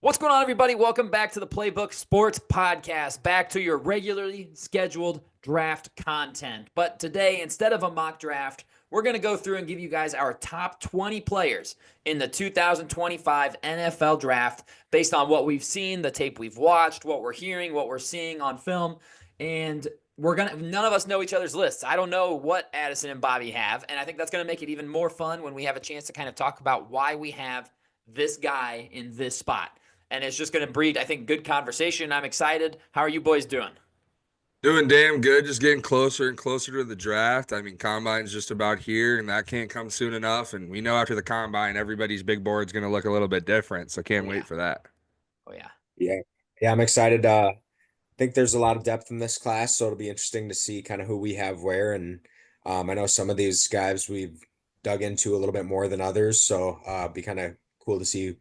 What's going on, everybody? Welcome back to the Playbook Sports Podcast, back to your regularly scheduled draft content. But today, instead of a mock draft, we're going to go through and give you guys our top 20 players in the 2025 NFL Draft based on what we've seen, the tape we've watched, what we're hearing, what we're seeing on film. And none of us know each other's lists. I don't know what Addison and Bobby have. And I think that's going to make it even more fun when we have a chance to kind of talk about why we have this guy in this spot. And it's just going to breed, I think, good conversation. I'm excited. How are you boys doing? Doing damn good, just getting closer and closer to the draft. I mean, combine's just about here, and that can't come soon enough. And we know after the combine, everybody's big board's going to look a little bit different. So Oh can't yeah. wait for that. Oh yeah. Yeah. Yeah, I'm excited. I think there's a lot of depth in this class, so it'll be interesting to see kind of who we have where. And I know some of these guys we've dug into a little bit more than others, so be kind of cool to see,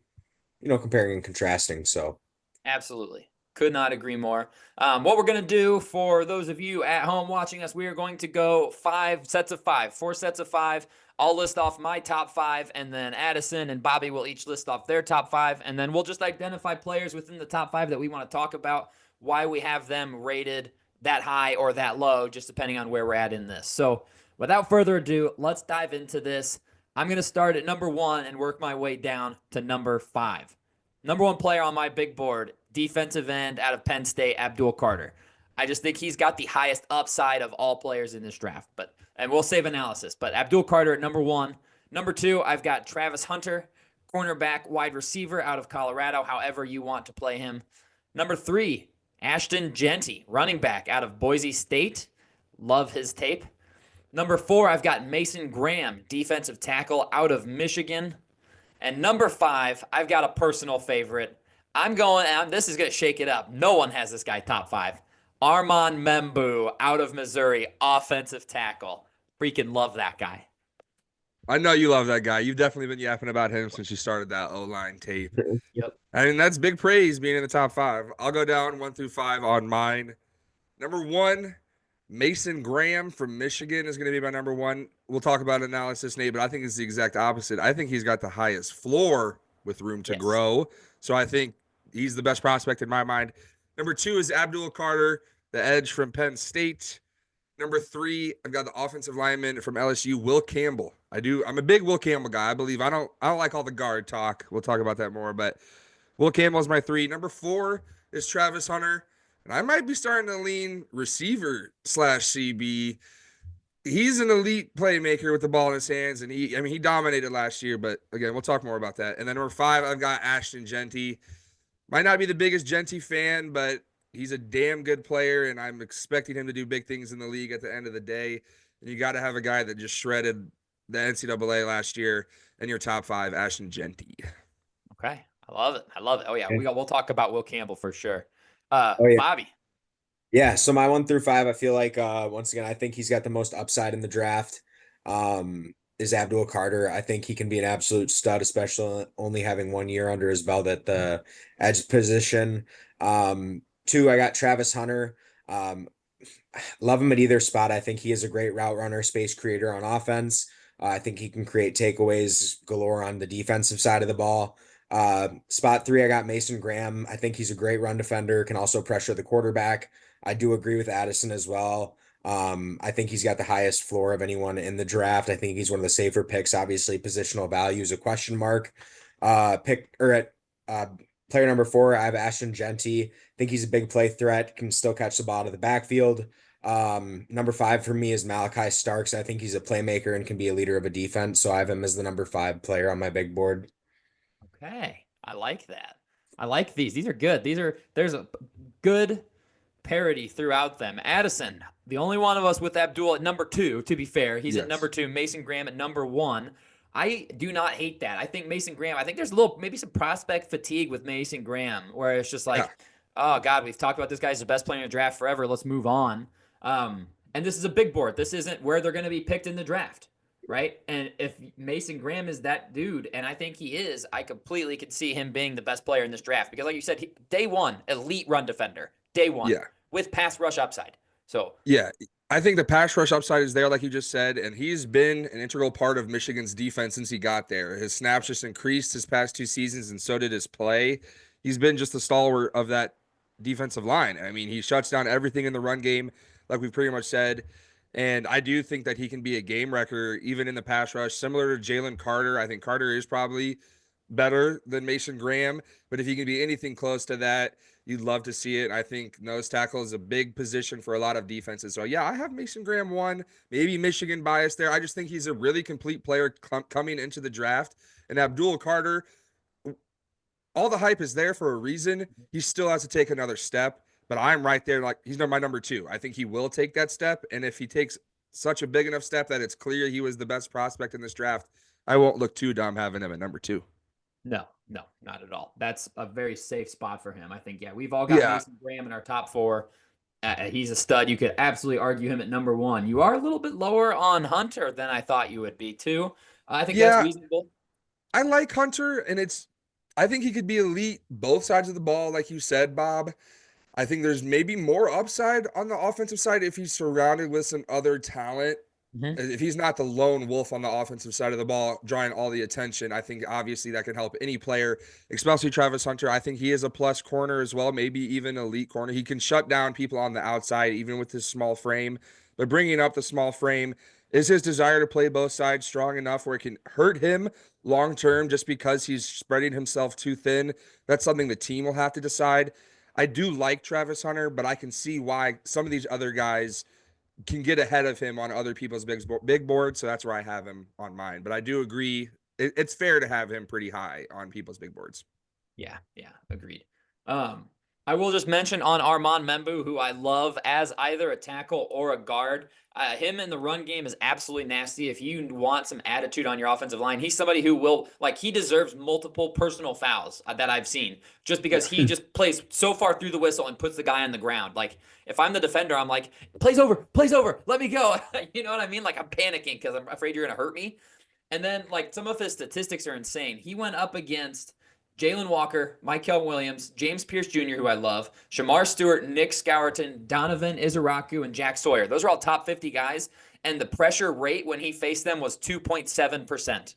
comparing and contrasting. So Absolutely. Could not agree more. What we're going to do for those of you at home watching us, we are going to go 4 sets of five. I'll list off my top five, and then Addison and Bobby will each list off their top five. And then we'll just identify players within the top five that we want to talk about, why we have them rated that high or that low, just depending on where we're at in this. So without further ado, let's dive into this. I'm going to start at number one and work my way down to number five. Number one player on my big board, defensive end out of Penn State, Abdul Carter. I just think he's got the highest upside of all players in this draft. And we'll save analysis. But Abdul Carter at number one. Number two, I've got Travis Hunter, cornerback, wide receiver out of Colorado, however you want to play him. Number three, Ashton Jeanty, running back out of Boise State. Love his tape. Number four, I've got Mason Graham, defensive tackle out of Michigan. And number five, I've got a personal favorite. This is going to shake it up. No one has this guy top five. Armand Membu out of Missouri, offensive tackle. Freaking love that guy. I know you love that guy. You've definitely been yapping about him since you started that O-line tape. Yep. I mean, that's big praise being in the top five. I'll go down 1 through 5 on mine. Number one, Mason Graham from Michigan is going to be my number one. We'll talk about analysis, Nate, but I think it's the exact opposite. I think he's got the highest floor with room to grow. So I think he's the best prospect in my mind. Number two is Abdul Carter, the edge from Penn State. Number three, I've got the offensive lineman from LSU, Will Campbell. I'm a big Will Campbell guy. I don't like all the guard talk. We'll talk about that more, but Will Campbell is my three. Number four is Travis Hunter. And I might be starting to lean receiver / CB. He's an elite playmaker with the ball in his hands, and he dominated last year, but again, we'll talk more about that. And then number five, I've got Ashton Jeanty. Might not be the biggest Jeanty fan, but he's a damn good player, and I'm expecting him to do big things in the league at the end of the day. And you got to have a guy that just shredded the NCAA last year in your top five, Ashton Jeanty. Okay. I love it. Oh, yeah. We'll talk about Will Campbell for sure. oh yeah. Bobby. Yeah, so my 1 through 5, I feel like once again, I think he's got the most upside in the draft. Is Abdul Carter. I think he can be an absolute stud, especially only having 1 year under his belt at the edge position. Two, I got Travis Hunter. Love him at either spot. I think he is a great route runner, space creator on offense. I think he can create takeaways galore on the defensive side of the ball. Spot three, I got Mason Graham. I think he's a great run defender, can also pressure the quarterback. I do agree with Addison as well. I think he's got the highest floor of anyone in the draft. I think he's one of the safer picks. Obviously, positional value is a question mark. Player number four, I have Ashton Jeanty. I think he's a big play threat, can still catch the ball out of the backfield. Number five for me is Malachi Starks. I think he's a playmaker and can be a leader of a defense. So I have him as the number five player on my big board. Okay. I like that. I like these. These are good. There's a good parity throughout them. Addison, the only one of us with Abdul at number two, to be fair. He's at number two. Mason Graham at number one. I do not hate that. I think Mason Graham, I think there's maybe some prospect fatigue with Mason Graham, where it's just like, oh, God, we've talked about this guy's the best player in the draft forever. Let's move on. And this is a big board. This isn't where they're going to be picked in the draft, right? And if Mason Graham is that dude, and I think he is, I completely could see him being the best player in this draft. Because like you said, day one, elite run defender. Day one. Yeah. With pass rush upside. So yeah, I think the pass rush upside is there, like you just said, and he's been an integral part of Michigan's defense since he got there. His snaps just increased his past 2 seasons, and so did his play. he's been just the stalwart of that defensive line. I mean, he shuts down everything in the run game, like we've pretty much said. And I do think that he can be a game wrecker, even in the pass rush, similar to Jalen Carter. I think Carter is probably better than Mason Graham, but if he can be anything close to that, you'd love to see it. I think nose tackle is a big position for a lot of defenses. So, yeah, I have Mason Graham 1, maybe Michigan bias there. I just think he's a really complete player coming into the draft. And Abdul Carter, all the hype is there for a reason. He still has to take another step, but I'm right there. Like, he's my number 2. I think he will take that step. And if he takes such a big enough step that it's clear he was the best prospect in this draft, I won't look too dumb having him at number 2. No, not at all. That's a very safe spot for him. I think, yeah, we've all got Mason Graham in our top 4. He's a stud. You could absolutely argue him at number 1. You are a little bit lower on Hunter than I thought you would be, too. I think that's reasonable. I like Hunter, and I think he could be elite both sides of the ball, like you said, Bob. I think there's maybe more upside on the offensive side if he's surrounded with some other talent. If he's not the lone wolf on the offensive side of the ball, drawing all the attention, I think obviously that can help any player, especially Travis Hunter. I think he is a plus corner as well, maybe even elite corner. He can shut down people on the outside, even with his small frame. But bringing up the small frame is his desire to play both sides strong enough where it can hurt him long term just because he's spreading himself too thin. That's something the team will have to decide. I do like Travis Hunter, but I can see why some of these other guys can get ahead of him on other people's big boards. So that's where I have him on mine. But I do agree. It's fair to have him pretty high on people's big boards. Yeah, agreed. I will just mention on Armand Membu, who I love as either a tackle or a guard. Him in the run game is absolutely nasty. If you want some attitude on your offensive line, he's somebody who will, he deserves multiple personal fouls that I've seen just because he just plays so far through the whistle and puts the guy on the ground. Like, if I'm the defender, I'm like, plays over, let me go. You know what I mean? Like, I'm panicking because I'm afraid you're going to hurt me. And then, some of his statistics are insane. He went up against Jalen Walker, Mykel Williams, James Pierce Jr., who I love, Shamar Stewart, Nick Scourton, Donovan Izaraku, and Jack Sawyer. Those are all top 50 guys, and the pressure rate when he faced them was 2.7%.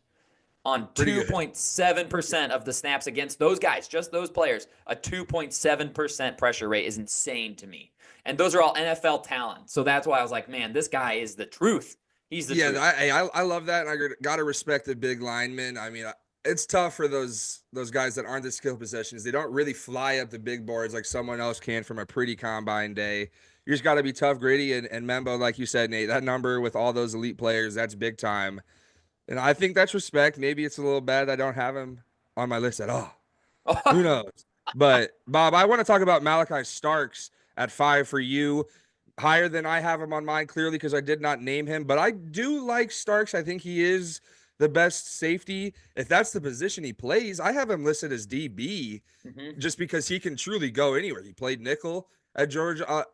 On 2.7% of the snaps against those guys, just those players, a 2.7% pressure rate is insane to me. And those are all NFL talent. So that's why I was like, man, this guy is the truth. He's the truth. I love that, and I got to respect the big linemen. I mean, it's tough for those guys that aren't the skill positions. They don't really fly up the big boards like someone else can from a pretty combine day. You just got to be tough, gritty, and Membo, like you said, Nate, that number with all those elite players, that's big time. And I think that's respect. Maybe it's a little bad I don't have him on my list at all. Who knows? But, Bob, I want to talk about Malachi Starks at 5 for you. Higher than I have him on mine, clearly, because I did not name him. But I do like Starks. I think he is the best safety. If that's the position he plays, I have him listed as DB just because he can truly go anywhere. He played nickel at Georgia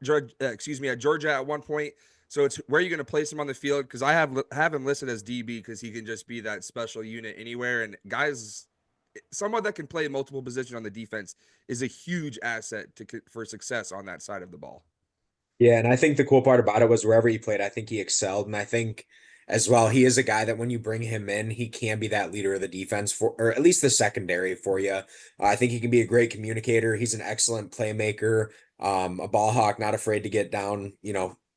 at one point. So it's where you're going to place him on the field, because I have him listed as DB because he can just be that special unit anywhere. And guys, someone that can play multiple positions on the defense is a huge asset for success on that side of the ball. Yeah, and I think the cool part about it was wherever he played, I think he excelled. And I think as well, he is a guy that when you bring him in, he can be that leader of the defense or at least the secondary for you. I think he can be a great communicator. He's an excellent playmaker, a ball hawk, not afraid to get down,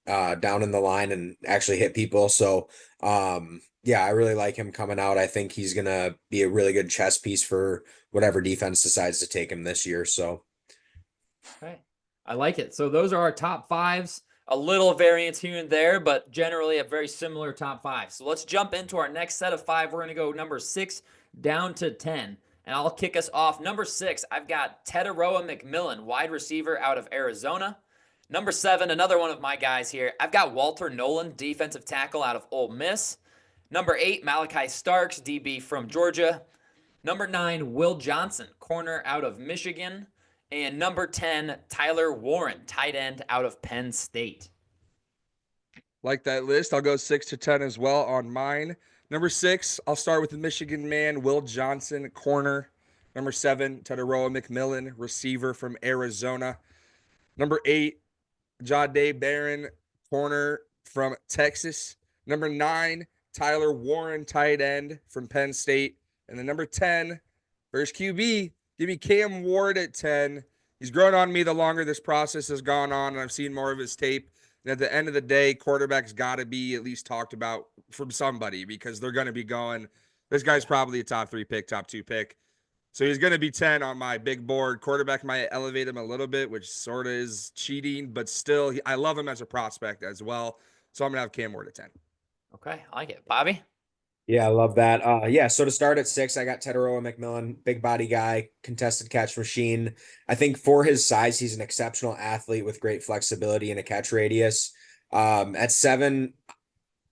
down in the line and actually hit people. So, I really like him coming out. I think he's going to be a really good chess piece for whatever defense decides to take him this year. So, okay. I like it. So those are our top 5s. A little variance here and there, but generally a very similar top 5. So let's jump into our next set of 5. We're going to go number 6 down to 10. And I'll kick us off. Number 6, I've got Teteroa McMillan, wide receiver out of Arizona. Number 7, another one of my guys here. I've got Walter Nolan, defensive tackle out of Ole Miss. Number 8, Malachi Starks, DB from Georgia. Number 9, Will Johnson, corner out of Michigan. And number 10, Tyler Warren, tight end out of Penn State. Like that list. I'll go 6 to 10 as well on mine. Number 6, I'll start with the Michigan man, Will Johnson, corner. Number 7, Teteroa McMillan, receiver from Arizona. Number 8, Jahdae Barron, corner from Texas. Number 9, Tyler Warren, tight end from Penn State. And then number 10, first QB, Give me Cam Ward at 10. He's grown on me the longer this process has gone on, and I've seen more of his tape. And at the end of the day, quarterback's got to be at least talked about from somebody because they're going to be going, this guy's probably a top 3 pick, top 2 pick. So he's going to be 10 on my big board. Quarterback might elevate him a little bit, which sort of is cheating, but still, I love him as a prospect as well. So I'm going to have Cam Ward at 10. Okay, I like it. Bobby? Yeah, I love that. Yeah, so to start at 6, I got Teteroa McMillan, big body guy, contested catch machine. I think for his size, he's an exceptional athlete with great flexibility and a catch radius. At 7,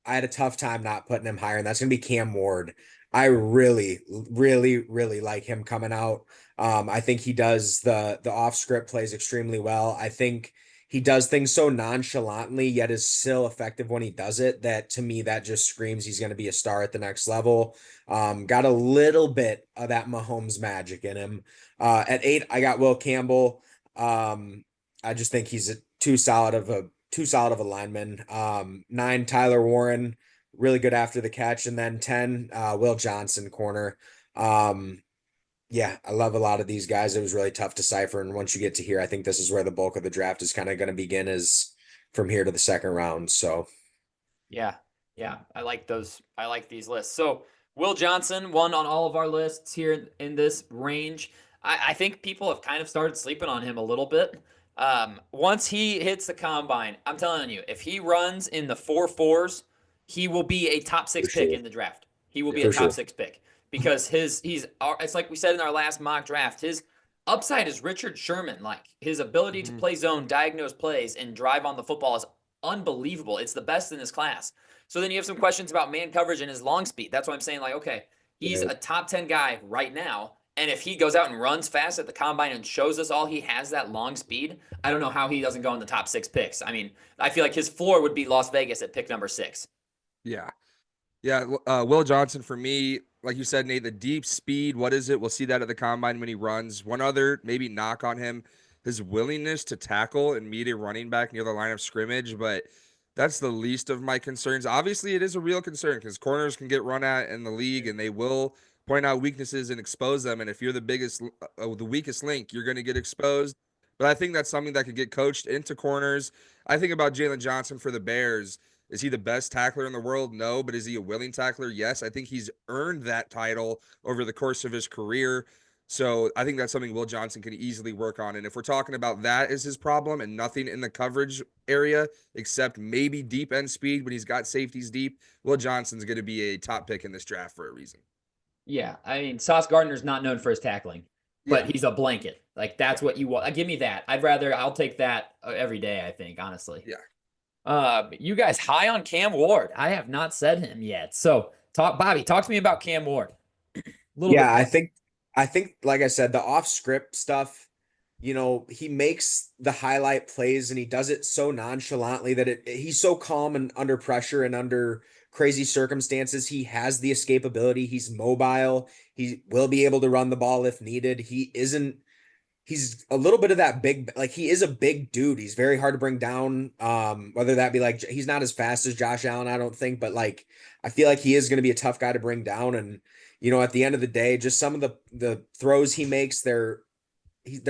I had a tough time not putting him higher, and that's going to be Cam Ward. I really, really, really like him coming out. I think he does the off script plays extremely well. I think he does things so nonchalantly, yet is still effective when he does it. That to me, that just screams he's going to be a star at the next level. Got a little bit of that Mahomes magic in him. At 8, I got Will Campbell. I just think he's too solid of a lineman. 9, Tyler Warren, really good after the catch, and then 10, Will Johnson, corner. Yeah, I love a lot of these guys. It was really tough to decipher, and once you get to here, I think this is where the bulk of the draft is kind of going to begin, is from here to the second round. So Yeah, I like those. I like these lists. So Will Johnson, one on all of our lists here in this range. I think people have kind of started sleeping on him a little bit. Once he hits the combine, I'm telling you, if he runs in the 4.4s, he will be a top 6 For pick sure. in the draft. He will be For a top sure. 6 pick because it's like we said in our last mock draft. His upside is Richard Sherman. Like his ability to play zone, diagnose plays, and drive on the football is unbelievable. It's the best in his class. So then you have some questions about man coverage and his long speed. That's why I'm saying, like, okay, he's a top 10 guy right now. And if he goes out and runs fast at the combine and shows us all he has that long speed, I don't know how he doesn't go in the top 6 picks. I mean, I feel like his floor would be Las Vegas at pick number 6. Yeah. Yeah. Will Johnson for me, like you said, Nate, the deep speed. What is it? We'll see that at the combine when he runs. One other maybe knock on him, his willingness to tackle and meet a running back near the line of scrimmage. But that's the least of my concerns. Obviously, it is a real concern because corners can get run at in the league and they will point out weaknesses and expose them. And if you're the weakest link, you're going to get exposed. But I think that's something that could get coached into corners. I think about Jalen Johnson for the Bears. Is he the best tackler in the world? No. But is he a willing tackler? Yes. I think he's earned that title over the course of his career. So I think that's something Will Johnson can easily work on. And if we're talking about that as his problem and nothing in the coverage area except maybe deep end speed when he's got safeties deep, Will Johnson's going to be a top pick in this draft for a reason. Yeah, I mean, Sauce Gardner's not known for his tackling, but Yeah. he's a blanket. Like that's what you want. Give me that. I'll take that every day. I think honestly. Yeah. You guys high on Cam Ward? I have not said him yet. So Bobby, talk to me about Cam Ward. Yeah, I think like I said, the off script stuff, he makes the highlight plays and he does it so nonchalantly that he's so calm and under pressure and under crazy circumstances. He has the escapability. He's mobile. He will be able to run the ball if needed. He's a little bit of that big, like he is a big dude. He's very hard to bring down. Whether that be like, he's not as fast as Josh Allen, I don't think, but like, I feel like he is going to be a tough guy to bring down. And, at the end of the day, just some of the throws he makes, they're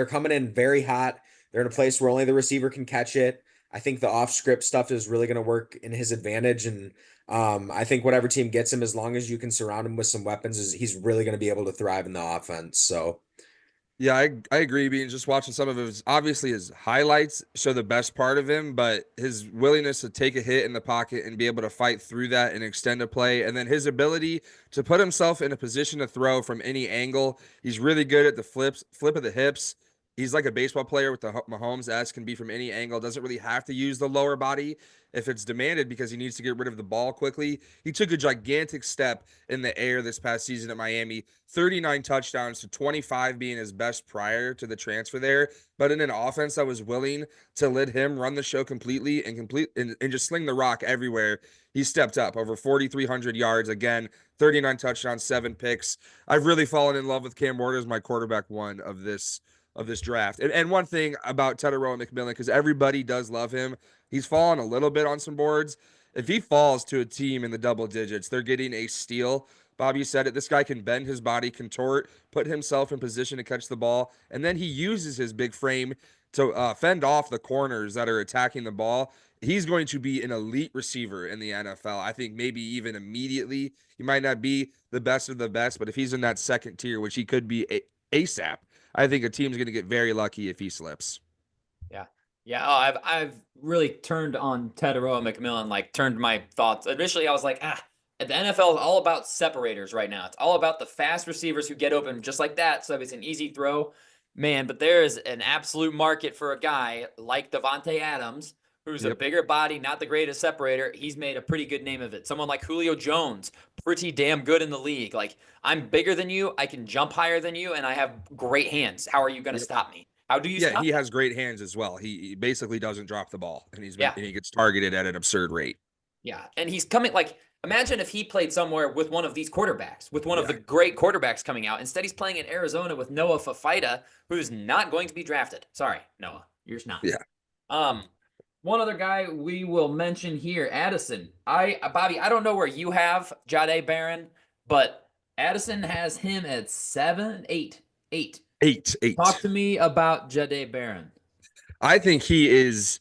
coming in very hot. They're in a place where only the receiver can catch it. I think the off script stuff is really going to work in his advantage. And I think whatever team gets him, as long as you can surround him with some weapons, he's really going to be able to thrive in the offense. So Yeah, I agree. Being just watching some of his highlights show the best part of him, but his willingness to take a hit in the pocket and be able to fight through that and extend a play, and then his ability to put himself in a position to throw from any angle. He's really good at the flip of the hips. He's like a baseball player with the Mahomes S, can be from any angle. Doesn't really have to use the lower body if it's demanded because he needs to get rid of the ball quickly. He took a gigantic step in the air this past season at Miami, 39 touchdowns to 25 being his best prior to the transfer there, but in an offense that was willing to let him run the show completely and just sling the rock everywhere. He stepped up over 4,300 yards again, 39 touchdowns, 7 picks. I've really fallen in love with Cam Ward as my quarterback one of this draft. And one ththing about Teteroa McMillan, because everybody does love him, he's fallen a little bit on some boards. If he falls to a team in the double digits, they're getting a steal. Bobby said it. This guy can bend his body, contort, put himself in position to catch the ball, and then he uses his big frame to fend off the corners that are attacking the ball. He's going to be an elite receiver in the NFL. I think maybe even immediately. He might not be the best of the best, but if he's in that second tier, which he could be ASAP, I think a team's going to get very lucky if he slips. Yeah. Yeah. Oh, I've really turned on Tataroa McMillan, like turned my thoughts. Initially, I was like, the NFL is all about separators right now. It's all about the fast receivers who get open just like that. So it's an easy throw, man. But there is an absolute market for a guy like Devontae Adams, who's a bigger body, not the greatest separator. He's made a pretty good name of it. Someone like Julio Jones, pretty damn good in the league. Like, I'm bigger than you, I can jump higher than you, and I have great hands. How are you going to stop me? How do you stop he me? has great hands as well. He basically doesn't drop the ball, and Yeah. and he gets targeted at an absurd rate. Yeah. And he's coming, like, imagine if he played somewhere with one of these quarterbacks, with one of the great quarterbacks coming out. Instead, he's playing in Arizona with Noah Fafita, who's not going to be drafted. Sorry, Noah, you're not. Yeah. One other guy we will mention here, Addison. Bobby, I don't know where you have Jahdae Barron, but Addison has him at 8. Eight. Talk to me about Jahdae Barron. I think he is.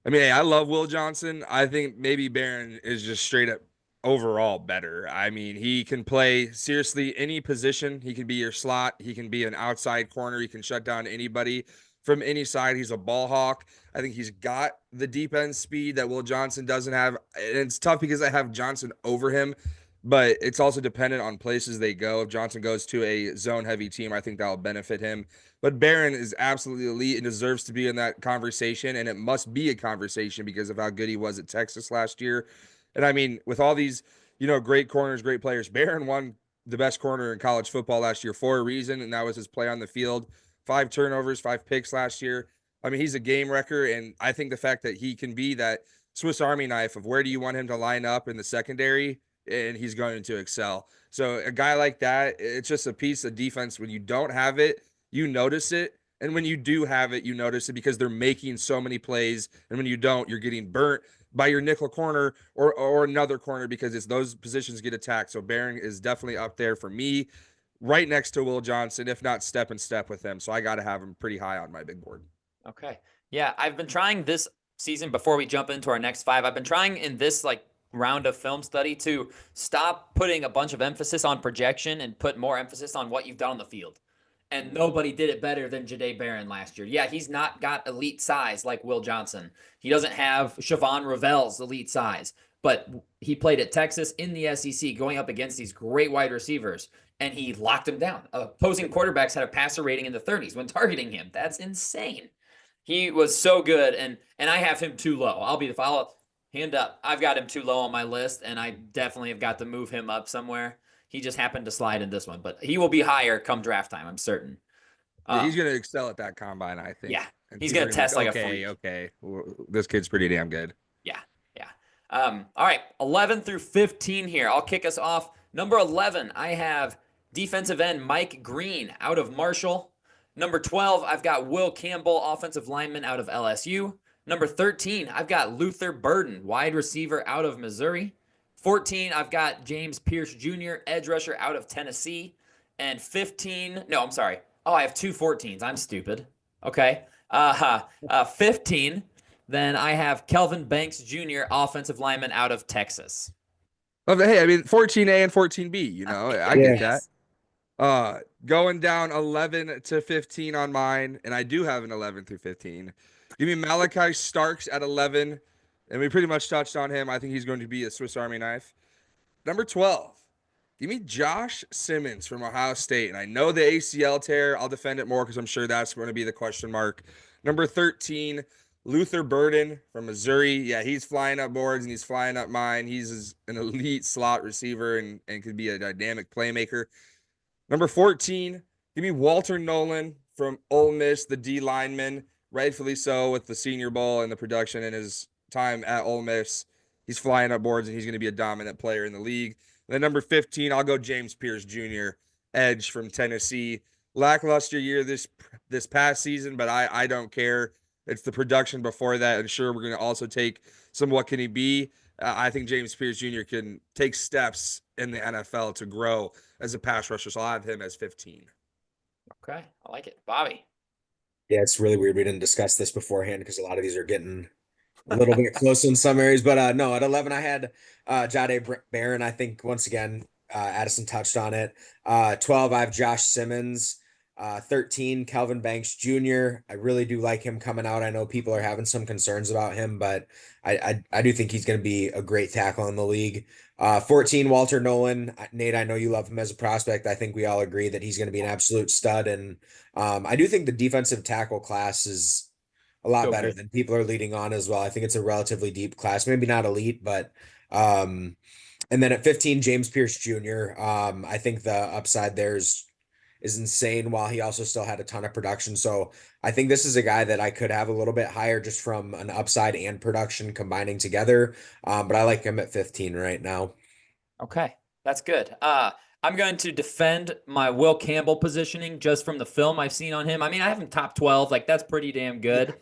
I mean, hey, I love Will Johnson. I think maybe Barron is just straight up overall better. I mean, he can play seriously any position. He can be your slot. He can be an outside corner. He can shut down anybody from any side. He's a ball hawk. I think he's got the deep end speed that Will Johnson doesn't have. And it's tough because I have Johnson over him, but it's also dependent on places they go. If Johnson goes to a zone heavy team, I think that'll benefit him. But Barron is absolutely elite and deserves to be in that conversation. And it must be a conversation because of how good he was at Texas last year. And I mean, with all these, great corners, great players, Barron won the best corner in college football last year for a reason. And that was his play on the field. 5 turnovers, 5 picks last year. I mean, he's a game wrecker. And I think the fact that he can be that Swiss Army knife of where do you want him to line up in the secondary, and he's going to excel. So a guy like that, it's just a piece of defense. When you don't have it, you notice it. And when you do have it, you notice it because they're making so many plays. And when you don't, you're getting burnt by your nickel corner or another corner because it's those positions get attacked. So Barron is definitely up there for me, right next to Will Johnson, if not step and step with him. So I got to have him pretty high on my big board. Okay. Yeah, I've been trying this season before we jump into our next 5. I've been trying in this round of film study to stop putting a bunch of emphasis on projection and put more emphasis on what you've done on the field. And nobody did it better than Jahdae Barron last year. Yeah, he's not got elite size like Will Johnson. He doesn't have Siobhan Ravel's elite size, but he played at Texas in the SEC going up against these great wide receivers, and he locked them down. Opposing quarterbacks had a passer rating in the 30s when targeting him. That's insane. He was so good, and I have him too low. I'll be the follow. Hand up. I've got him too low on my list, and I definitely have got to move him up somewhere. He just happened to slide in this one, but he will be higher come draft time, I'm certain. Yeah, he's going to excel at that combine, I think. Yeah, he's going to test like a freak. Okay, this kid's pretty damn good. Yeah. All right, 11 through 15 here. I'll kick us off. Number 11, I have defensive end Mike Green out of Marshall. Number 12, I've got Will Campbell, offensive lineman out of LSU. Number 13, I've got Luther Burden, wide receiver out of Missouri. 14, I've got James Pierce Jr., edge rusher out of Tennessee. And 15, no, I'm sorry. Oh, I have 2 14s. I'm stupid. Okay. 15, then I have Kelvin Banks Jr., offensive lineman out of Texas. Hey, I mean, 14A and 14B, I get that. Going down 11 to 15 on mine, and I do have an 11 through 15. Give me Malachi Starks at 11, and we pretty much touched on him. I think he's going to be a Swiss Army knife. Number 12, give me Josh Simmons from Ohio State, and I know the ACL tear. I'll defend it more because I'm sure that's going to be the question mark. Number 13, Luther Burden from Missouri. Yeah, he's flying up boards, and he's flying up mine. He's an elite slot receiver and could be a dynamic playmaker. Number 14, give me Walter Nolan from Ole Miss, the D lineman, rightfully so with the Senior Bowl and the production in his time at Ole Miss. He's flying up boards, and he's going to be a dominant player in the league. And then number 15, I'll go James Pierce Jr., edge from Tennessee. Lackluster year this past season, but I don't care. It's the production before that. And sure, we're going to also take some what can he be I think James Pierce Jr. can take steps in the NFL to grow as a pass rusher. So I'll have him as 15. Okay, I like it. Bobby. Yeah, it's really weird. We didn't discuss this beforehand because a lot of these are getting a little bit close in some areas. But no, at 11, I had Jahdae Barron. I think once again, Addison touched on it. 12, I have Josh Simmons. 13, Kelvin Banks Jr. I really do like him coming out. I know people are having some concerns about him, but I do think he's going to be a great tackle in the league. 14, Walter Nolan. Nate, I know you love him as a prospect. I think we all agree that he's going to be an absolute stud. And I do think the defensive tackle class is a lot So better good. than people are leading on as well. I think it's a relatively deep class, maybe not elite, but um, and then at 15, James Pierce Jr. I think the upside is insane while he also still had a ton of production. So I think this is a guy that I could have a little bit higher just from an upside and production combining together. But I like him at 15 right now. Okay, that's good. I'm going to defend my Will Campbell positioning just from the film I've seen on him. I mean, I have him top 12. Like, that's pretty damn good.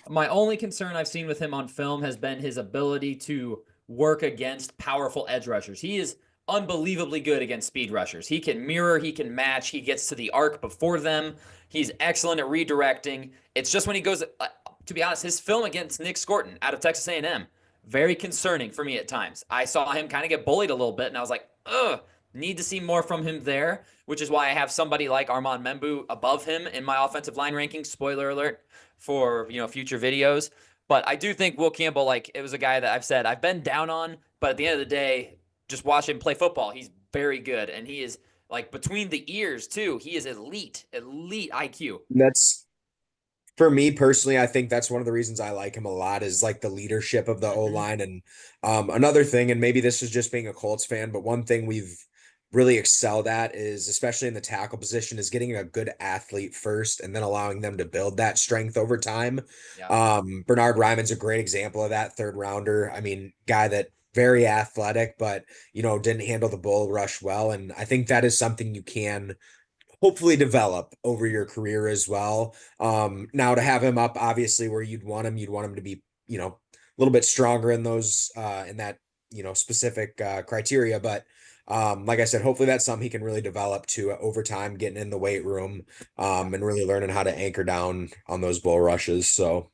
My only concern I've seen with him on film has been his ability to work against powerful edge rushers. He is unbelievably good against speed rushers. He can mirror, he can match, he gets to the arc before them. He's excellent at redirecting. It's just when he goes, to be honest, his film against Nick Scorton out of Texas A&M, very concerning for me at times. I saw him kind of get bullied a little bit, and I was like, ugh, need to see more from him there, which is why I have somebody like Armand Membu above him in my offensive line rankings. Spoiler alert for future videos. But I do think Will Campbell, like, it was a guy that I've said I've been down on, but at the end of the day, just watch him play football. He's very good, and he is like between the ears too. He is elite IQ. That's for me personally. I think that's one of the reasons I like him a lot is like the leadership of the O Mm-hmm. line. And another thing, and maybe this is just being a Colts fan, but one thing we've really excelled at is, especially in the tackle position, is getting a good athlete first and then allowing them to build that strength over time. Yeah. Bernard Ryman's a great example of that, third rounder. I mean, guy that very athletic, but didn't handle the bull rush well. And I think that is something you can hopefully develop over your career as well. Now to have him up, obviously, where you'd want him to be, a little bit stronger in those, in that, specific criteria. But like I said, hopefully that's something he can really develop to over time, getting in the weight room, and really learning how to anchor down on those bull rushes. So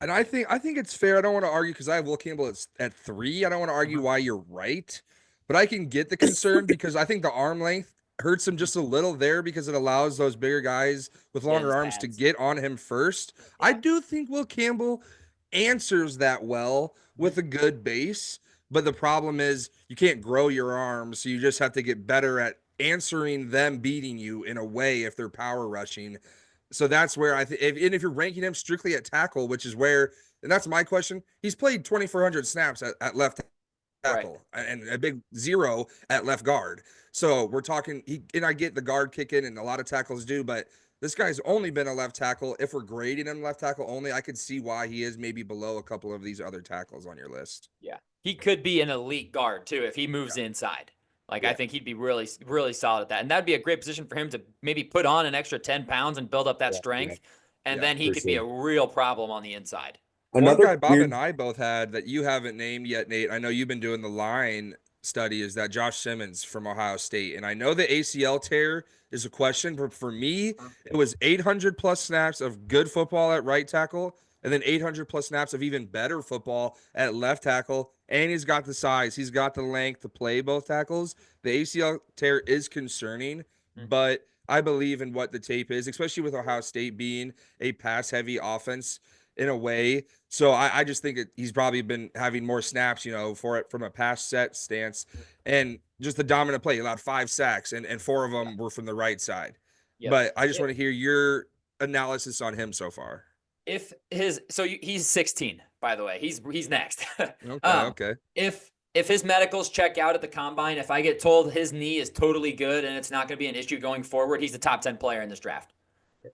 And I think it's fair. I don't want to argue because I have Will Campbell at 3. I don't want to argue why you're right, but I can get the concern because I think the arm length hurts him just a little there because it allows those bigger guys with Get longer his arms to pads. get on him first. I Yeah. do think Will Campbell answers that well with a good base, but the problem is you can't grow your arms, so you just have to get better at answering them beating you in a way if they're power rushing. So that's where I think, if you're ranking him strictly at tackle, which is where, and that's my question, he's played 2,400 snaps at left Right. tackle and a big 0 at left guard. So we're talking, and I get the guard kicking, and a lot of tackles do, but this guy's only been a left tackle. If we're grading him left tackle only, I could see why he is maybe below a couple of these other tackles on your list. Yeah. He could be an elite guard too if he moves inside. Like, I Yeah. think he'd be really, really solid at that. And that'd be a great position for him to maybe put on an extra 10 pounds and build up that yeah, strength. And Yeah, then he for could be a sure. real problem on the inside. One Another guy Bob weird and I both had that you haven't named yet, Nate. I know you've been doing the line study, is that Josh Simmons from Ohio State. And I know the ACL tear is a question, but for me, it was 800 plus snaps of good football at right tackle, and then 800 plus snaps of even better football at left tackle. And he's got the size, he's got the length to play both tackles. The ACL tear is concerning, but I believe in what the tape is, especially with Ohio State being a pass heavy offense in a way. So I just think he's probably been having more snaps, for it from a pass set stance, and just the dominant play. He allowed 5 sacks, and 4 of them were from the right side. Yep. But I just want to hear your analysis on him so far. He's 16, by the way. He's next. Okay, Um, okay. if his medicals check out at the combine, if I get told his knee is totally good and it's not going to be an issue going forward, he's a top 10 player in this draft.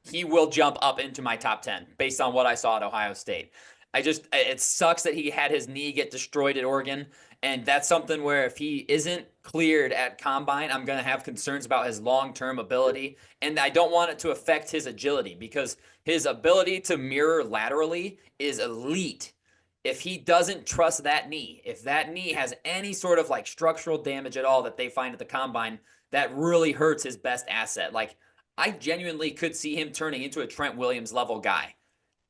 He will jump up into my top 10 based on what I saw at Ohio State. It sucks that he had his knee get destroyed at Oregon. And that's something where if he isn't cleared at combine, I'm going to have concerns about his long-term ability. And I don't want it to affect his agility because his ability to mirror laterally is elite. if he doesn't trust that knee, if that knee has any sort of like structural damage at all that they find at the combine, that really hurts his best asset. Like, I genuinely could see him turning into a Trent Williams level guy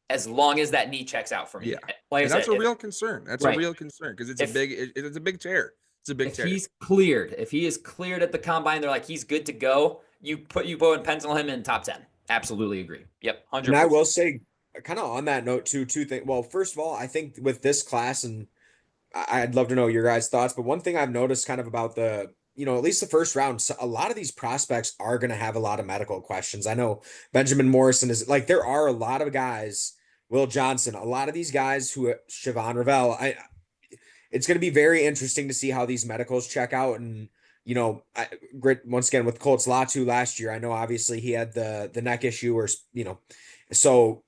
as long as that knee checks out for me. Yeah. Like I And that's said, a real concern. That's a right. real concern because it's If- a big it's a big tear. It's a big if tear. he's cleared, if he is cleared at the combine, they're like, he's good to go. You go and pencil him in top 10. Absolutely agree. Yep. 100%. And I will say, kind of on that note too, two things. Well, first of all, I think with this class, and I'd love to know your guys' thoughts, but one thing I've noticed kind of about the, at least the first round, a lot of these prospects are going to have a lot of medical questions. I know Benjamin Morrison is like, there are a lot of guys, Will Johnson, a lot of these guys who, Siobhan Ravel, it's going to be very interesting to see how these medicals check out. And, Grit, once again, with Colts Latu last year, I know obviously he had the neck issue or, so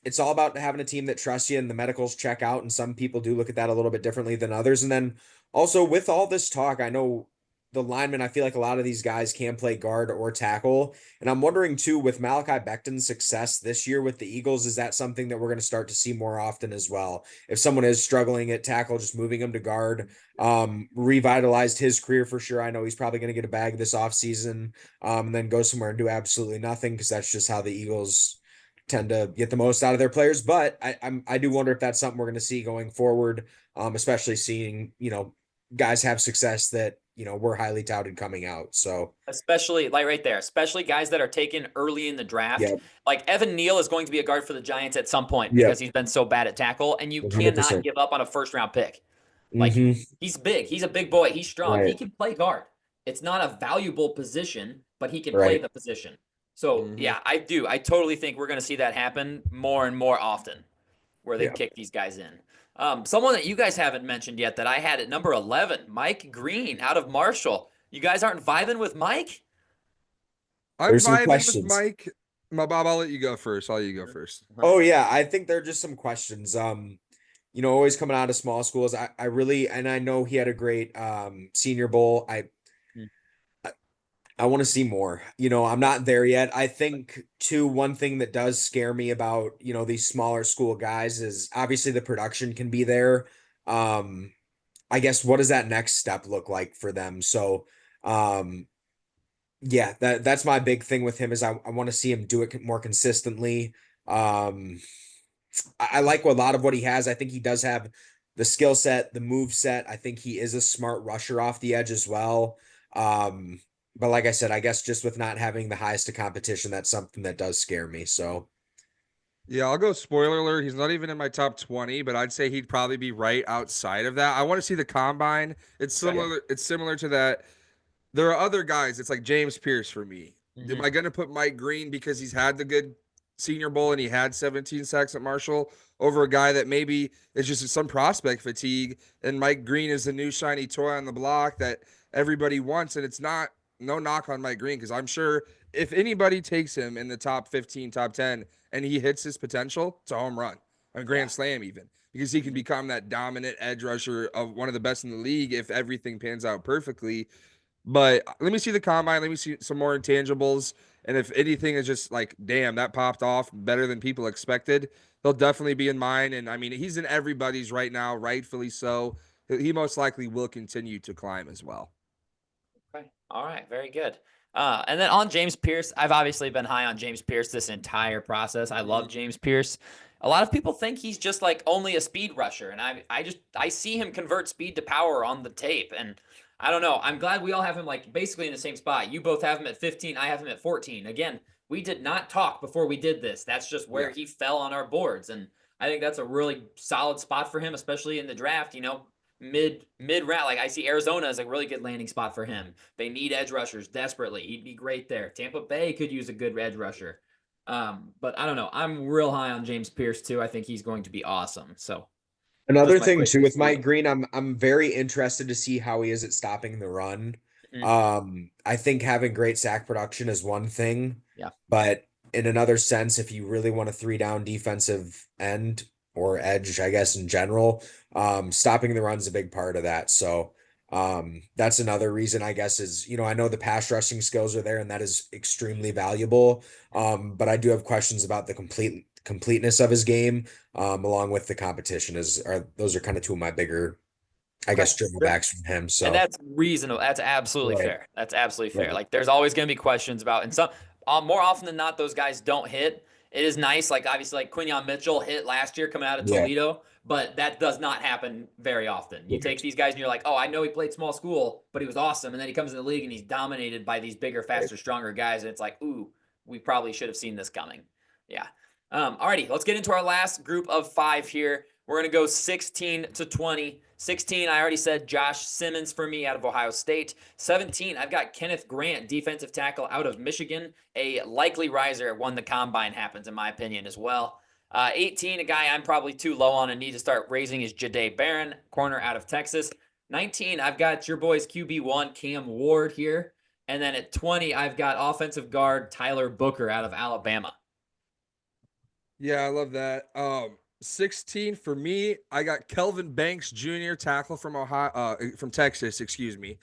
it's all about having a team that trusts you and the medicals check out. And some people do look at that a little bit differently than others. And then also with all this talk, I know the linemen, I feel like a lot of these guys can play guard or tackle. And I'm wondering too, with Malachi Becton's success this year with the Eagles, is that something that we're going to start to see more often as well? If someone is struggling at tackle, just moving him to guard, revitalized his career for sure. I know he's probably going to get a bag this offseason, and then go somewhere and do absolutely nothing because that's just how the Eagles tend to get the most out of their players. But I do wonder if that's something we're going to see going forward, especially seeing, guys have success that, we're highly touted coming out. So especially like right there, especially guys that are taken early in the draft. Yep. Like Evan Neal is going to be a guard for the Giants at some point Yep. because he's been so bad at tackle, and you 100%. cannot give up on a first round pick. Like he's big, he's a big boy, he's strong, Right. he can play guard. It's not a valuable position, but he can play the position. So yeah, I totally think we're going to see that happen more and more often, where they kick these guys in. Someone that you guys haven't mentioned yet that I had at number 11, Mike Green out of Marshall. You guys aren't vibing with Mike? I'm There's some vibing with questions. Mike. Bob, I'll let you go first. I'll let you go first. Oh yeah, I think there are just some questions. Always coming out of small schools. I really, and I know he had a great Senior Bowl. I want to see more. I'm not there yet. I think too, one thing that does scare me about, these smaller school guys is obviously the production can be there. I guess what does that next step look like for them? So, yeah, that's my big thing with him is I want to see him do it more consistently. I like a lot of what he has. I think he does have the skill set, the move set. I think he is a smart rusher off the edge as well. But like I said, I guess just with not having the highest of competition, that's something that does scare me. So yeah, I'll go spoiler alert. He's not even in my top 20, but I'd say he'd probably be right outside of that. I want to see the combine. It's similar. It's similar to that. There are other guys. It's like James Pierce for me. Am I going to put Mike Green because he's had the good Senior Bowl and he had 17 sacks at Marshall over a guy that maybe is just some prospect fatigue, and Mike Green is the new shiny toy on the block that everybody wants? And it's not, no knock on Mike Green, because I'm sure if anybody takes him in the top 15, top 10, and he hits his potential, it's a home run, a grand slam even, because he can become that dominant edge rusher of one of the best in the league if everything pans out perfectly. But let me see the combine. Let me see some more intangibles. And if anything is just like, damn, that popped off better than people expected, he'll definitely be in mine. And I mean, he's in everybody's right now, rightfully so. He most likely will continue to climb as well. Okay. All right. Very good. And then on James Pierce, I've obviously been high on James Pierce this entire process. I love James Pierce. A lot of people think he's just like only a speed rusher. And I see him convert speed to power on the tape. And I don't know. I'm glad we all have him like basically in the same spot. You both have him at 15. I have him at 14. Again, we did not talk before we did this. That's just where he fell on our boards. And I think that's a really solid spot for him, especially in the draft, mid round. Like I see Arizona as a really good landing spot for him. They need edge rushers desperately. He'd be great there. Tampa Bay could use a good edge rusher. But I don't know. I'm real high on James Pierce too. I think he's going to be awesome. So another thing too with Mike Green, I'm very interested to see how he is at stopping the run. I think having great sack production is one thing. Yeah. But in another sense, if you really want a 3-down defensive end or edge, I guess in general, stopping the run is a big part of that. So that's another reason, I guess, is, I know the pass rushing skills are there and that is extremely valuable. But I do have questions about the complete completeness of his game, along with the competition those are kind of two of my bigger, I Okay, guess, sure. drawbacks from him. And So that's reasonable. That's absolutely right, fair. That's absolutely fair. right, Like there's always going to be questions about, and some more often than not, those guys don't hit. It is nice, like obviously, like Quinion Mitchell hit last year coming out of yeah, Toledo, but that does not happen very often. You take right, these guys and you're like, oh, I know he played small school, but he was awesome, and then he comes in the league and he's dominated by these bigger, right. faster, stronger guys, and it's like, ooh, we probably should have seen this coming. Yeah. Alrighty, let's get into our last group of 5 here. We're going to go 16 to 20. 16, I already said Josh Simmons for me out of Ohio State. 17, I've got Kenneth Grant, defensive tackle out of Michigan. A likely riser when the combine happens, in my opinion, as well. 18, a guy I'm probably too low on and need to start raising is Jahdae Barron, corner out of Texas. 19, I've got your boys QB1, Cam Ward here. And then at 20, I've got offensive guard Tyler Booker out of Alabama. Yeah, I love that. 16 for me, I got Kelvin Banks Jr., tackle from from Texas, excuse me.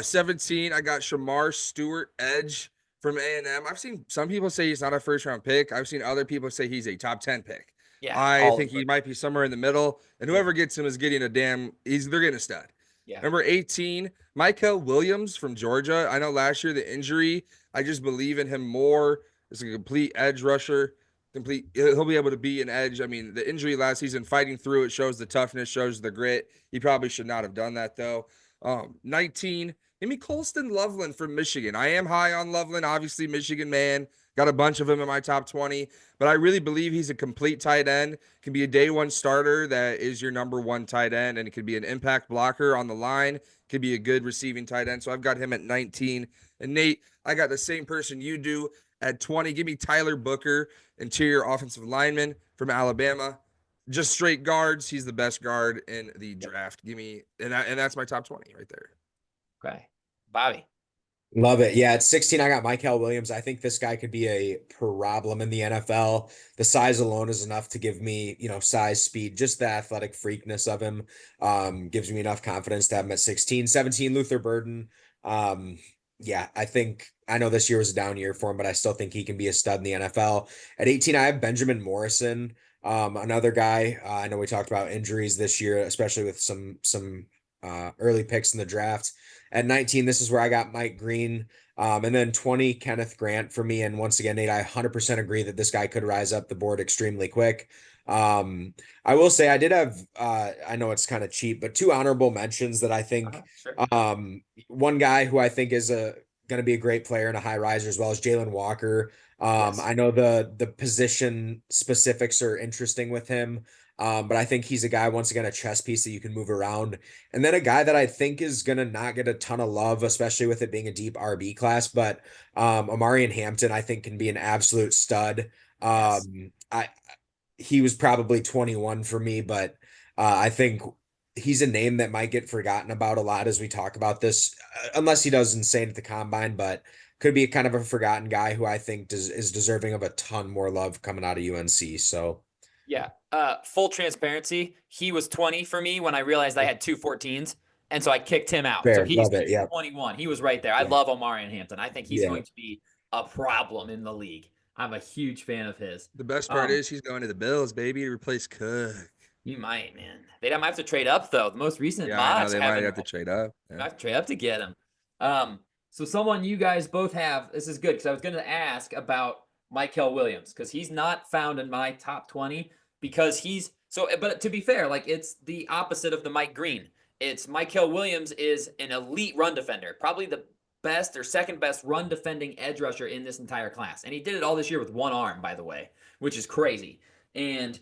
17, I got Shamar Stewart, edge from A&M. I've seen some people say he's not a first round pick. I've seen other people say he's a top 10 pick. Yeah, I all think over. he might be somewhere in the middle, and whoever gets him is getting they're getting a stud. Yeah. Number 18, Michael Williams from Georgia. I know last year the injury, I just believe in him more as a complete edge rusher. He'll be able to be an edge. I mean, the injury last season, fighting through it, shows the toughness, shows the grit. He probably should not have done that though. 19, give me Colston Loveland from Michigan. I am high on Loveland, obviously Michigan man. Got a bunch of them in my top 20, but I really believe he's a complete tight end. Can be a day one starter that is your number one tight end, and it could be an impact blocker on the line. Could be a good receiving tight end. So I've got him at 19. And Nate, I got the same person you do at 20. Give me Tyler Booker, interior offensive lineman from Alabama. Just straight guards. He's the best guard in the draft. Give me, and that's my top 20 right there. Okay. Bobby. Love it. Yeah, at 16, I got Michael Williams. I think this guy could be a problem in the NFL. The size alone is enough to give me, size, speed, just the athletic freakness of him gives me enough confidence to have him at 16. 17, Luther Burden. Yeah, I know this year was a down year for him, but I still think he can be a stud in the NFL. At 18, I have Benjamin Morrison, another guy. I know we talked about injuries this year, especially with some early picks in the draft. At 19, this is where I got Mike Green. And then 20, Kenneth Grant for me. And once again, Nate, I 100% agree that this guy could rise up the board extremely quick. I will say I did have, I know it's kind of cheap, but 2 honorable mentions that I think, Sure. one guy who I think is going to be a great player and a high riser as well as Jalen Walker. Yes. I know the position specifics are interesting with him. But I think he's a guy, once again, a chess piece that you can move around. And then a guy that I think is going to not get a ton of love, especially with it being a deep RB class. But Omarion Hampton, I think, can be an absolute stud. Yes. He was probably 21 for me, but I think he's a name that might get forgotten about a lot as we talk about this, unless he does insane at the combine, but could be kind of a forgotten guy who I think is deserving of a ton more love coming out of UNC. So. Yeah. Full transparency, he was 20 for me when I realized I had 2 14s. And so I kicked him out. So Fair, he's love it. Yeah. 21. He was right there. I Yeah. love Omarion Hampton. I think he's Yeah. going to be a problem in the league. I'm a huge fan of his. The best part is he's going to the Bills, baby, to replace Cook. You might, man. They might have to trade up though. The most recent Yeah, I know mocks they have might him. have to trade up. Might Yeah. have to trade up to get him. So someone you guys both have. This is good because I was going to ask about Michael Williams because he's not found in my top 20 because he's so. But to be fair, like it's the opposite of the Mike Green. It's Michael Williams is an elite run defender, probably the best or second best run defending edge rusher in this entire class, and he did it all this year with one arm, by the way, which is crazy. And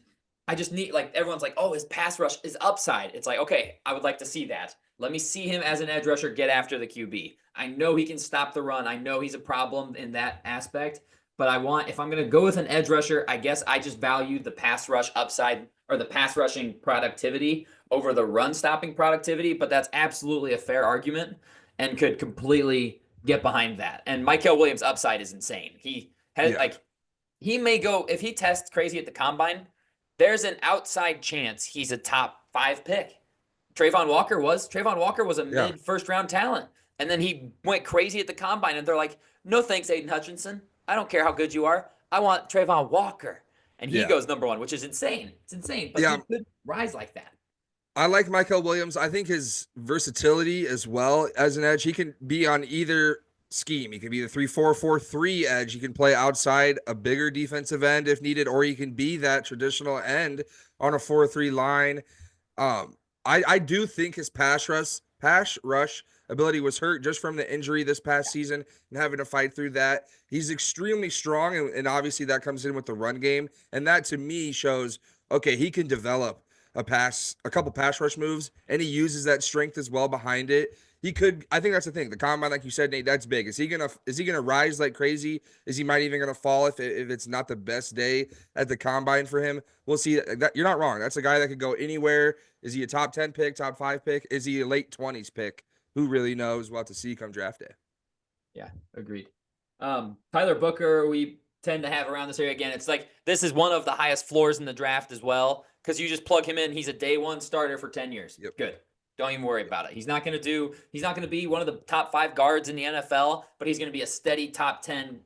I just need like everyone's like, oh, his pass rush is upside. It's like, okay, I would like to see that. Let me see him as an edge rusher get after the QB. I know he can stop the run. I know he's a problem in that aspect, but if I'm going to go with an edge rusher, I guess I just value the pass rush upside or the pass rushing productivity over the run stopping productivity, but that's absolutely a fair argument and could completely get behind that. And Michael Williams' upside is insane. He has he may go, if he tests crazy at the combine, there's an outside chance he's a top 5 pick. Trayvon Walker was a mid first round talent. And then he went crazy at the combine and they're like, no thanks, Aiden Hutchinson. I don't care how good you are. I want Trayvon Walker. and he Yeah. goes number 1, which is insane. It's insane, but Yeah. he could rise like that. I like Michael Williams. I think his versatility as well as an edge, he can be on either scheme. He can be the 3-4-4-3 edge. He can play outside a bigger defensive end if needed, or he can be that traditional end on a 4-3 line. I do think his pass rush ability was hurt just from the injury this past season and having to fight through that. He's extremely strong, and obviously that comes in with the run game. And that to me shows, okay, he can develop a couple pass rush moves, and he uses that strength as well behind it. He could, I think that's the thing. The combine, like you said, Nate, that's big. Is he gonna rise like crazy? Is he might even gonna fall if it's not the best day at the combine for him? We'll see. That you're not wrong. That's a guy that could go anywhere. Is he a top 10 pick, top 5 pick? Is he a late 20s pick? Who really knows? We'll have to see come draft day. Yeah, agreed. Tyler Booker, we tend to have around this area again. It's like this is one of the highest floors in the draft as well, because you just plug him in. He's a day 1 starter for 10 years. Yep. Good. Don't even worry about it. He's not going to be one of the top 5 guards in the NFL, but he's going to be a steady top 10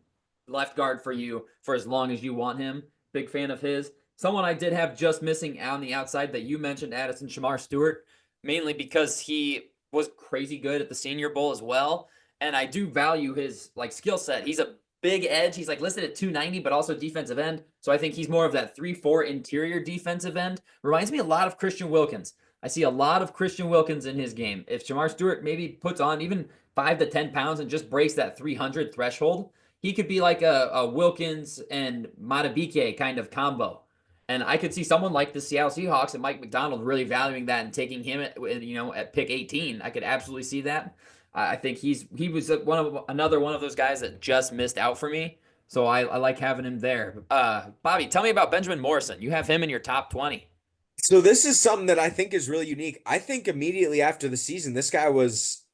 left guard for you for as long as you want him. Big fan of his. Someone I did have just missing on the outside that you mentioned, Addison Shamar Stewart, mainly because he was crazy good at the Senior Bowl as well. And I do value his skill set. He's a big edge. He's listed at 290, but also defensive end. So I think he's more of that 3-4 interior defensive end. Reminds me a lot of Christian Wilkins. I see a lot of Christian Wilkins in his game. If Shamar Stewart maybe puts on even 5 to 10 pounds and just breaks that 300 threshold, he could be like a Wilkins and Matabike kind of combo. And I could see someone like the Seattle Seahawks and Mike McDonald really valuing that and taking him at pick 18. I could absolutely see that. I think he was another one of those guys that just missed out for me. So I like having him there. Bobby, tell me about Benjamin Morrison. You have him in your top 20. So this is something that I think is really unique. I think immediately after the season, this guy was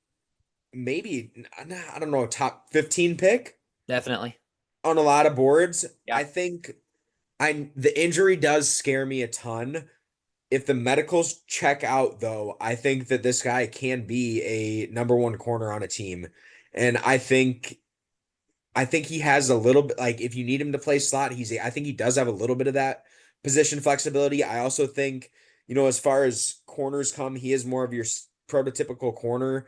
maybe, I don't know, top 15 pick Definitely. on a lot of boards. Yeah. I think the injury does scare me a ton. If the medicals check out, though, I think that this guy can be a number 1 corner on a team. And I think he has a little bit, if you need him to play slot, I think he does have a little bit of that position flexibility. I also think, as far as corners come, he is more of your prototypical corner.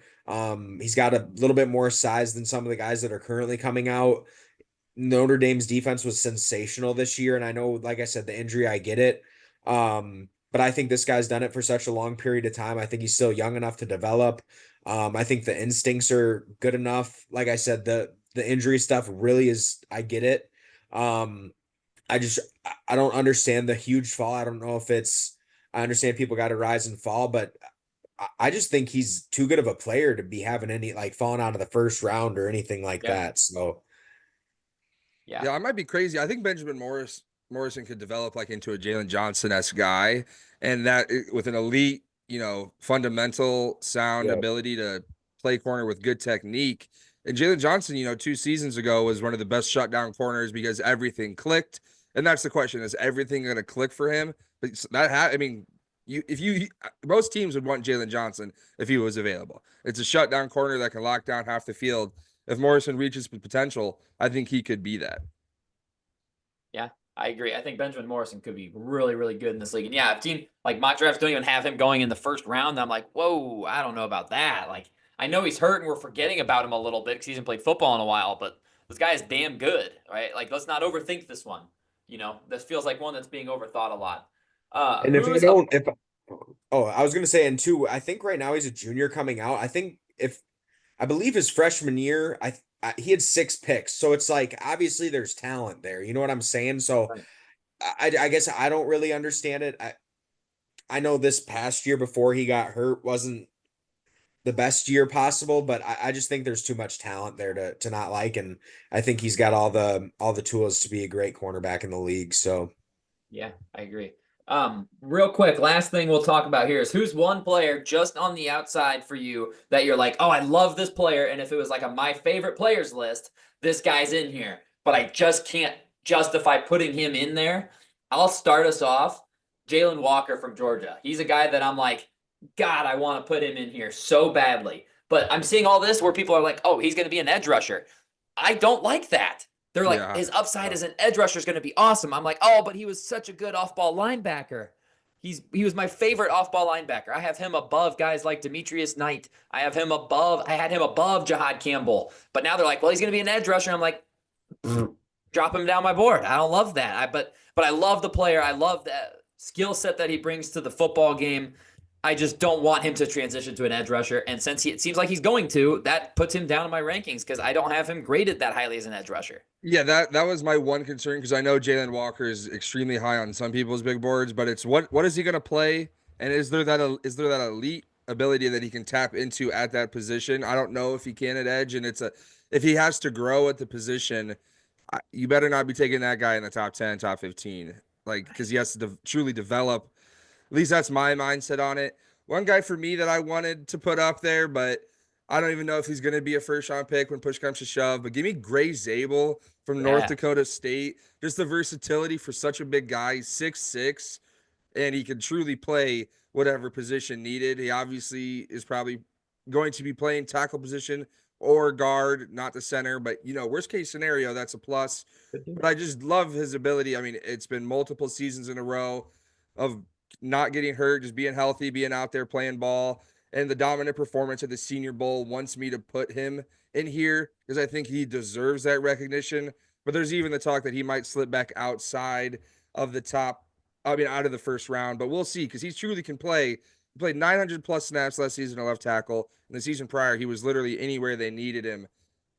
He's got a little bit more size than some of the guys that are currently coming out. Notre Dame's defense was sensational this year. And I know, like I said, the injury, I get it. But I think this guy's done it for such a long period of time. I think he's still young enough to develop. I think the instincts are good enough. Like I said, the injury stuff really is, I get it. I don't understand the huge fall. I don't know if I understand people got to rise and fall, but I just think he's too good of a player to be having any falling out of the first round or anything like that. So yeah, I might be crazy. I think Benjamin Morrison could develop into a Jalen Johnson-esque guy, and that with an elite, fundamental sound ability to play corner with good technique. And Jalen Johnson, 2 seasons ago was one of the best shutdown corners because everything clicked. And that's the question: is everything going to click for him? But most teams would want Jalen Johnson if he was available. It's a shutdown corner that can lock down half the field. If Morrison reaches potential, I think he could be that. Yeah, I agree. I think Benjamin Morrison could be really, really good in this league. And yeah, if team mock drafts don't even have him going in the first round, I'm like, whoa, I don't know about that. I know he's hurt and we're forgetting about him a little bit because he hasn't played football in a while, but this guy is damn good, right? Let's not overthink this one. This feels like one that's being overthought a lot. and I was going to say, and 2, I think right now he's a junior coming out. I believe his freshman year, he had 6 picks. So it's obviously there's talent there. You know what I'm saying? So right. I guess I don't really understand it. I know this past year before he got hurt wasn't the best year possible, but I just think there's too much talent there to not like. And I think he's got all the tools to be a great cornerback in the league. So yeah, I agree. Real quick, last thing we'll talk about here is who's one player just on the outside for you that you're like, oh, I love this player. And if it was a my favorite players list, this guy's in here, but I just can't justify putting him in there. I'll start us off. Jalen Walker from Georgia. He's a guy that I'm like, God, I want to put him in here so badly. But I'm seeing all this where people are like, oh, he's going to be an edge rusher. I don't like that. They're like, Yeah. his upside as an edge rusher is going to be awesome. I'm like, oh, but he was such a good off-ball linebacker. He was my favorite off-ball linebacker. I have him above guys like Demetrius Knight. I had him above Jihad Campbell. But now they're like, well, he's going to be an edge rusher. I'm like, drop him down my board. I don't love that. But I love the player. I love that skill set that he brings to the football game. I just don't want him to transition to an edge rusher. And since it seems like he's going to, that puts him down in my rankings because I don't have him graded that highly as an edge rusher. Yeah, that was my one concern because I know Jalen Walker is extremely high on some people's big boards, but it's what is he going to play, and is there that elite ability that he can tap into at that position? I don't know if he can at edge, and if he has to grow at the position, you better not be taking that guy in the top 10, top 15, like because he has to truly develop. At least that's my mindset on it. One guy for me that I wanted to put up there, but I don't even know if he's going to be a first round pick when push comes to shove. But give me Gray Zabel from North Dakota State. Just the versatility for such a big guy. He's 6'6", and he can truly play whatever position needed. He obviously is probably going to be playing tackle position or guard, not the center. But, worst case scenario, that's a plus. But I just love his ability. I mean, it's been multiple seasons in a row of not getting hurt, just being healthy, being out there playing ball. And the dominant performance of the Senior Bowl wants me to put him in here because I think he deserves that recognition. But there's even the talk that he might slip back outside of the top, out of the first round. But we'll see because he truly can play. He played 900 plus snaps last season at left tackle. And the season prior, he was literally anywhere they needed him.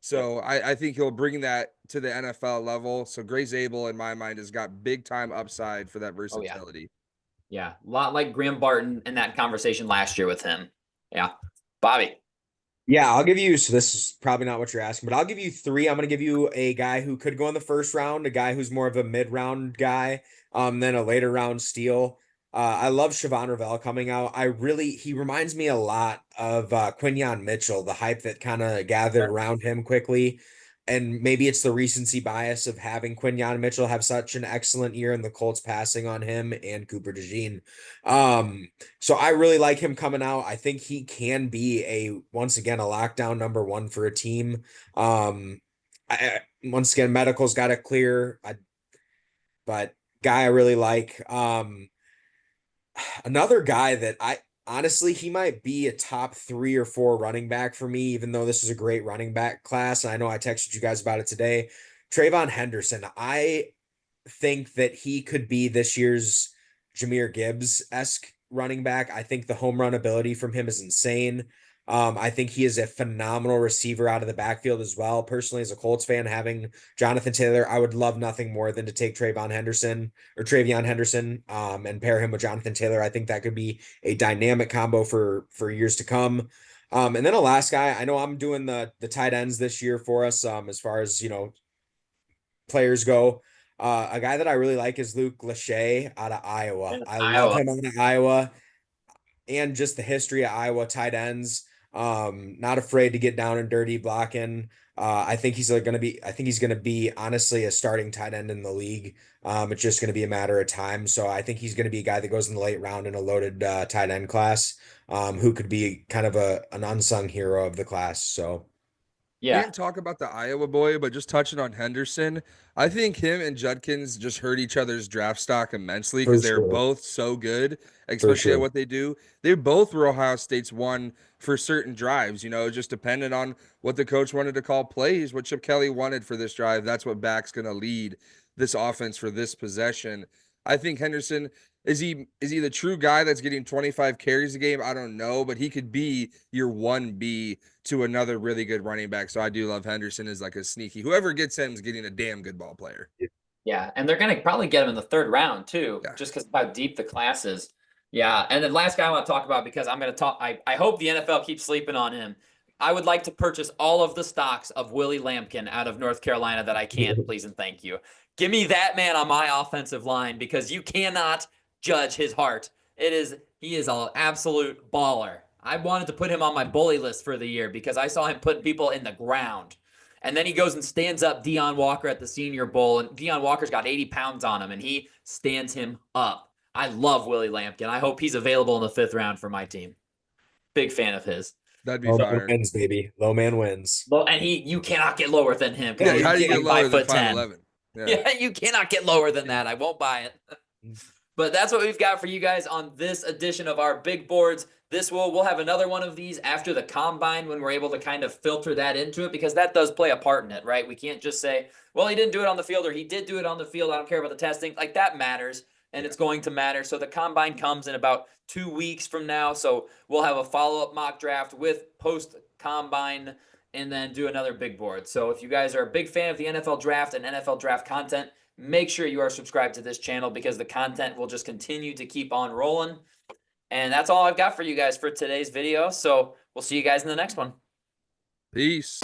So I think he'll bring that to the NFL level. So Gray Zabel, in my mind, has got big time upside for that versatility. Yeah, a lot like Graham Barton in that conversation last year with him. Yeah. Bobby. Yeah, I'll give you, so this is probably not what you're asking, but I'll give you three. I'm going to give you a guy who could go in the first round, a guy who's more of a mid-round guy, then a later round steal. I love Siobhan Ravel coming out. He reminds me a lot of Quinyon Mitchell, the hype that kind of gathered around him quickly. And maybe it's the recency bias of having Quinyon Mitchell have such an excellent year and the Colts passing on him and Cooper DeJean. So I really like him coming out. I think he can be once again, a lockdown number one for a team. Once again, medical's got it clear. But guy I really like. Another guy that honestly, he might be a top 3 or 4 running back for me, even though this is a great running back class. I know I texted you guys about it today. Trayvon Henderson. I think that he could be this year's Jahmyr Gibbs-esque running back. I think the home run ability from him is insane. I think he is a phenomenal receiver out of the backfield as well. Personally, as a Colts fan, having Jonathan Taylor, I would love nothing more than to take TreVeyon Henderson and pair him with Jonathan Taylor. I think that could be a dynamic combo for years to come. And then a last guy, I know I'm doing the tight ends this year for us, as far as, players go. A guy that I really like is Luke Lachey out of Iowa. Love him out of Iowa, and just the history of Iowa tight ends. Not afraid to get down and dirty blocking. I think he's going to be honestly a starting tight end in the league. It's just going to be a matter of time. So I think he's going to be a guy that goes in the late round in a loaded tight end class, who could be kind of an unsung hero of the class. So We didn't talk about the Iowa boy, but just touching on Henderson, I think him and Judkins just hurt each other's draft stock immensely because they're both so good, especially at what they do. They both were Ohio State's one for certain drives, just depending on what the coach wanted to call plays, what Chip Kelly wanted for this drive. That's what back's going to lead this offense for this possession. I think Henderson, is he the true guy that's getting 25 carries a game? I don't know, but he could be your 1B to another really good running back. So I do love Henderson as like a sneaky. Whoever gets him is getting a damn good ball player. Yeah, and they're going to probably get him in the 3rd round too, just because of how deep the class is. Yeah, and the last guy I want to talk about, because I'm going to talk, I hope the NFL keeps sleeping on him. I would like to purchase all of the stocks of Willie Lampkin out of North Carolina that I can, please and thank you. Give me that man on my offensive line, because you cannot judge his heart. He is an absolute baller. I wanted to put him on my bully list for the year because I saw him putting people in the ground. And then he goes and stands up Deion Walker at the Senior Bowl, and Deion Walker's got 80 pounds on him, and he stands him up. I love Willie Lampkin. I hope he's available in the 5th round for my team. Big fan of his. That'd be Low man fire. wins, baby. Low man wins. Well, and you cannot get lower than him. 'Cause Yeah, he's how do you can't. get like lower than 5'10". 5'11"? Yeah. Yeah, you cannot get lower than that. I won't buy it. But that's what we've got for you guys on this edition of our big boards. We'll have another one of these after the combine when we're able to kind of filter that into it, because that does play a part in it, right? We can't just say, well, he didn't do it on the field or he did do it on the field. I don't care about the testing. Like, that matters, and it's going to matter. So the combine comes in about 2 weeks from now. So we'll have a follow-up mock draft with post-combine and then do another big board. So if you guys are a big fan of the NFL draft and NFL draft content, make sure you are subscribed to this channel, because the content will just continue to keep on rolling. And that's all I've got for you guys for today's video. So we'll see you guys in the next one. Peace.